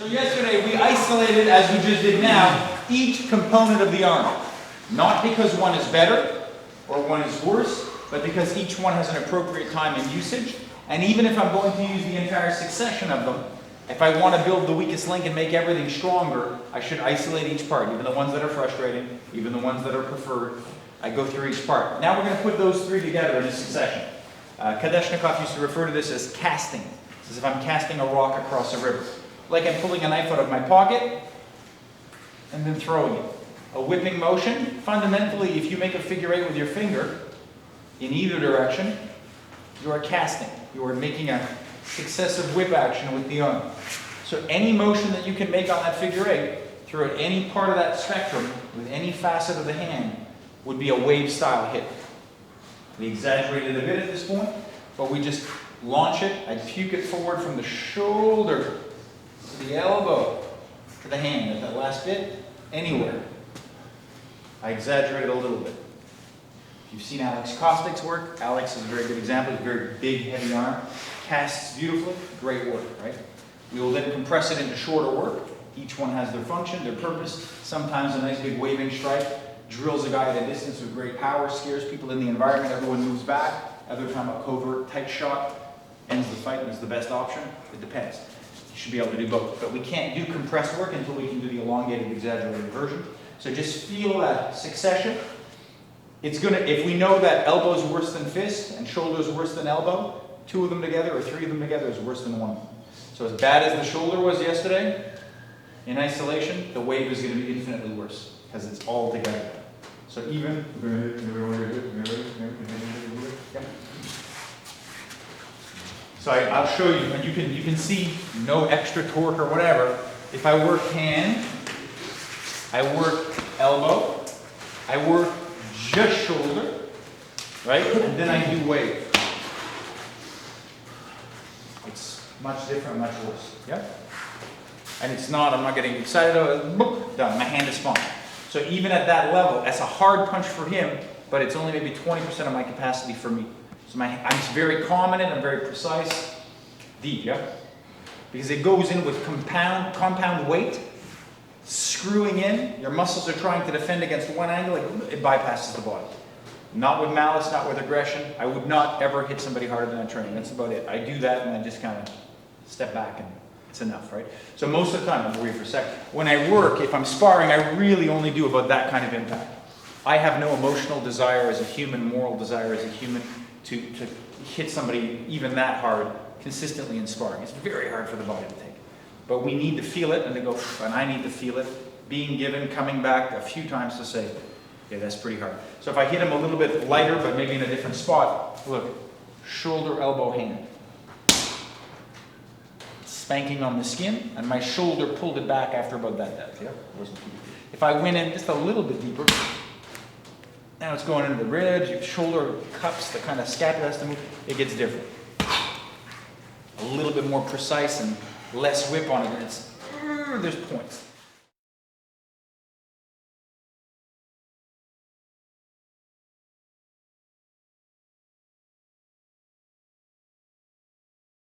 So yesterday we isolated, as we just did now, each component of the arm. Not because one is better or one is worse, but because each one has an appropriate time and usage. And even if I'm going to use the entire succession of them, if I want to build the weakest link and make everything stronger, I should isolate each part, even the ones that are frustrating, even the ones that are preferred. I go through each part. Now we're going to put those three together in a succession. Kadeshnikov used to refer to this as casting. It's as if I'm casting a rock across a river. Like I'm pulling a knife out of my pocket and then throwing it. A whipping motion, fundamentally, if you make a figure eight with your finger in either direction, you are casting. You are making a successive whip action with the arm. So any motion that you can make on that figure eight throughout any part of that spectrum with any facet of the hand would be a wave style hit. We exaggerated a bit at this point, but we just launch it. I puke it forward from the shoulder to the elbow to the hand at that last bit, anywhere. I exaggerated a little bit. If you've seen Alex Kostik's work, Alex is a very good example. He's a very big, heavy arm. Casts beautifully, great work, right? We will then compress it into shorter work. Each one has their function, their purpose. Sometimes a nice big waving strike drills a guy at a distance with great power, scares people in the environment, everyone moves back. Other time a covert, tight shot ends the fight and is the best option. It depends. You should be able to do both. But we can't do compressed work until we can do the elongated, exaggerated version. So just feel that succession. It's gonna, if we know that elbow's worse than fist and shoulder's worse than elbow, two of them together or three of them together is worse than one. So as bad as the shoulder was yesterday, in isolation, the wave is going to be infinitely worse because it's all together. So even, so I'll show you, and you can see no extra torque or whatever. If I work hand, I work elbow, I work just shoulder, right? And then I do wave. It's much different, much worse. Yeah? And it's not, I'm not getting excited about it, boop, done. My hand is fine. So even at that level, that's a hard punch for him, but it's only maybe 20% of my capacity for me. So I'm very calm in it, I'm very precise, deep, yeah? Because it goes in with compound weight, screwing in, your muscles are trying to defend against one angle, it bypasses the body. Not with malice, not with aggression. I would not ever hit somebody harder than I train. That's about it. I do that and I just kind of step back and it's enough, right? So most of the time, I'll breathe for a second. When I work, if I'm sparring, I really only do about that kind of impact. I have no emotional desire as a human, moral desire as a human to hit somebody even that hard consistently in sparring. It's very hard for the body to take. But we need to feel it and to go, and I need to feel it. Being given, coming back a few times to say, yeah, that's pretty hard. So if I hit him a little bit lighter, but maybe in a different spot, look, shoulder, elbow, hand. Spanking on the skin, and my shoulder pulled it back after about that depth. Yeah? If I went in just a little bit deeper, now it's going into the ribs, your shoulder cups, the kind of scapula has to move, it gets different. A little bit more precise and less whip on it, and there's points.